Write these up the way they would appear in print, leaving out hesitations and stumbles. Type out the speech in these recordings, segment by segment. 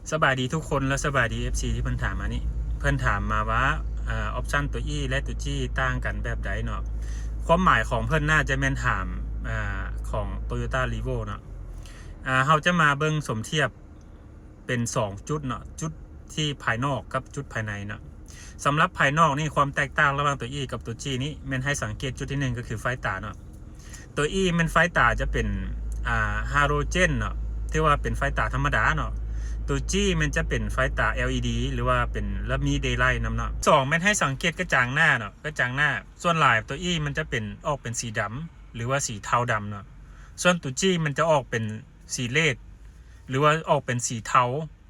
สบายดีทุกคนและสบายดี FC ที่เพิ่นถามมานี่เพิ่นถามมาว่าออปชั่นตัว E และตัว G ต่างกันแบบใดเนาะความหมายของเพิ่นน่าจะแม่นถามของ Toyota Revo เนาะเราจะมาเบิ่งสมเทียบเป็น2จุดเนาะจุดที่ภายนอกกับจุดภายในเนาะสำหรับภายนอกนี่ความแตกต่างระหว่างตัว E กับตัว G นี่แม่นให้สังเกตจุดที่1ก็คือไฟตาเนาะตัว E แม่นไฟตาจะเป็นฮาโลเจนเนาะที่ว่าเป็นไฟตาธรรมดาเนาะตัว G มันจะเป็นไฟตา LED หรือว่าเป็นแล้วมี daylight นำเนาะ2มันให้สังเกตกระจังหน้าเนาะกระจังหน้าส่วนหลายตัว E มันจะเป็นออกเป็นสีดำหรือว่าสีเทาดำเนาะส่วนตัว G มันจะออกเป็นสีเลดหรือว่าออกเป็นสีเทา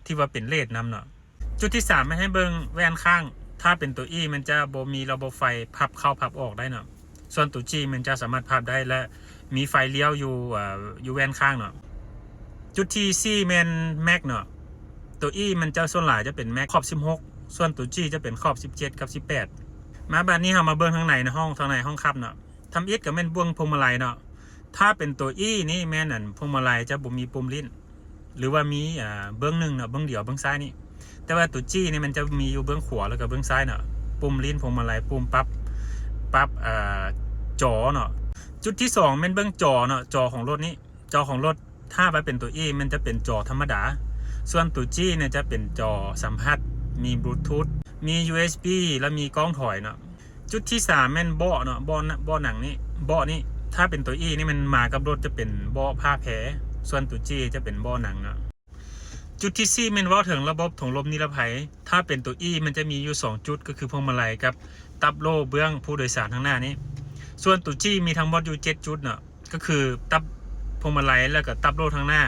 ที่ว่าเป็นเลดนำเนาะจุดที่3มันให้เบิ่งแว่นข้างถ้าเป็นตัว E มันจะบ่มีระบบไฟพับเข้าพับออกได้เนาะส่วนตัว G มันจะสามารถพับได้และมีไฟเลี้ยวอยู่แว่นข้างเนาะจุดที่4แม่นแม็กเนาะตัว E มันจะส่วนหลายจะเป็นแม็กขอบ16ส่วนตัว G จะเป็นขอบ17กับ18มาบัดนี้เรามาเบิ่งข้างในห้องขับเนาะทำอิฐกับแม่นบ่วงพวงมาลัยเนาะถ้าเป็นตัว E นี่แม่นพวงมาลัยจะบ่มีปุ่มลิ้นหรือว่ามีเบื้องหนึ่งเนาะเบื้องเดียวเบื้องซ้ายนี่แต่ว่าตัว G นี่มันจะมีอยู่เบื้องขวาแล้วก็เบื้องซ้ายเนาะปุ่มลิ้นพวงมาลัยปุ่มปรับจอเนาะจุดที่2แม่นเบื้องจอเนาะจอของรถนี้จอของรถถ้าไปเป็นตัว E มันจะเป็นจอธรรมดาส่วนตัว G เนี่ยจะเป็นจอสัมผัสมีบลูทูธมี USB และมีกล้องถอยเนาะจุดที่3แม่นเบาะเนาะเบาะหนังนี่เบาะนี่ถ้าเป็นตัว E นี่มันมากับรถจะเป็นเบาะผ้าแพรส่วนตัว G จะเป็นเบาะหนังเนาะจุดที่4แม่นเว้าถึงระบบถุงลมนิรภัยถ้าเป็นตัว E มันจะมีอยู่2จุดก็คือพวงมาลัยกับตับโล่เบื้องผู้โดยสารข้างหน้านี้ส่วนตัว G มีทั้งหมดอยู่7จุดเนาะก็คือตับพวงมาลัยแล้วก็ตับโล่ทางหน้า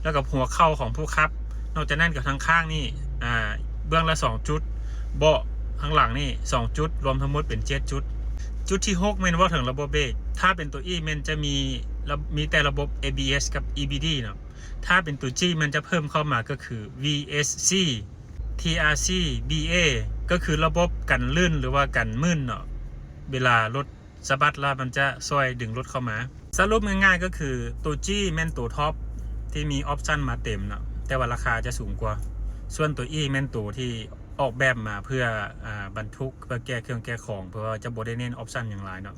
แล้วก็หัวเข่าของผู้ขับนอกจากนั้นกับทางข้างนี่เบื้องละ2จุดเบาะข้างหลังนี่2จุดรวมทั้งหมดเป็น7จุดจุดที่6แม่นว่าถึงระบบเบรกถ้าเป็นตัว E มันจะมีแต่ระบบ ABS กับ EBD เนาะถ้าเป็นตัว G มันจะเพิ่มเข้ามาก็คือ VSC TRC BA ก็คือระบบกันลื่นหรือว่ากันมึนเนาะเวลารถสะบัดแล้วมันจะช่วยดึงรถเข้ามาสรุปง่ายๆก็คือตัว G แม่นตัวท็อปที่มีออปชั่นมาเต็มเนาะแต่ว่าราคาจะสูงกว่าส่วนตัว E แม่นตัวที่ออกแบบมาเพื่อบรรทุกเพื่อแก้เครื่องแก้ของเพื่อจะบ่ได้เน้นออปชั่นอย่างไรเนาะ